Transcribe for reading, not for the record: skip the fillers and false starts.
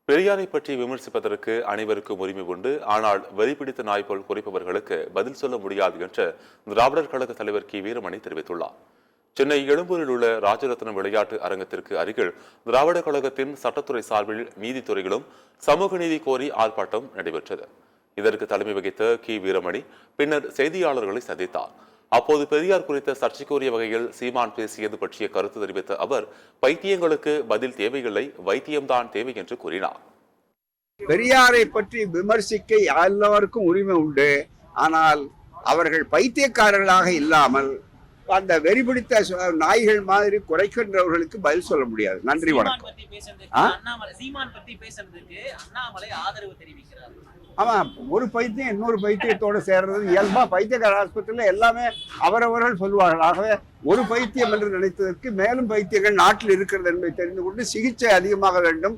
பெரியாரை பற்றி விமர்சிப்பதற்கு அனைவருக்கும் உரிமை உண்டு. ஆனால் வரி பிடித்த நாய் போல் குறிப்பவர்களுக்கு பதில் சொல்ல முடியாது என்று திராவிடர் கழக தலைவர் கி வீரமணி தெரிவித்துள்ளார். சென்னை எழும்பூரில் உள்ள ராஜரத்னம் விளையாட்டு அரங்கத்திற்கு அருகில் திராவிடர் கழகத்தின் சட்டத்துறை சார்பில் நீதித்துறைகளும் சமூக நீதி கோரி ஆர்ப்பாட்டம் நடைபெற்றது. இதற்கு தலைமை வகித்த கி வீரமணி பின்னர் செய்தியாளர்களை சந்தித்தார். அப்போது பெரியார் குறித்த சர்ச்சைக்குரிய வகையில் சீமான் பேசியது பற்றிய கருத்து தெரிவித்த அவர், பைத்தியங்களுக்கு பதில் தேவையில்லை, வைத்தியம்தான் தேவை என்று கூறினார். பெரியாரை பற்றி விமர்சிக்க எல்லாருக்கும் உரிமை உண்டு. ஆனால் அவர்கள் பைத்தியக்காரர்களாக இல்லாமல் அந்த வெறி பிடித்த நாய்கள் மாதிரி குறைக்கின்றவர்களுக்கு பதில் சொல்ல முடியாது. நன்றி, வணக்கம். ஆமா, ஒரு பைத்தியம் இன்னொரு பைத்தியத்தோட சேர்றது இயல்பா. பைத்தியக்கார ஆஸ்பத்திரியில எல்லாமே அவரவர்கள் சொல்வார்கள். ஆகவே ஒரு பைத்தியம் என்று நினைத்ததற்கு மேலும் பைத்தியங்கள் நாட்டில் இருக்கிறது என்பதை தெரிந்து கொண்டு சிகிச்சை அதிகமாக வேண்டும்.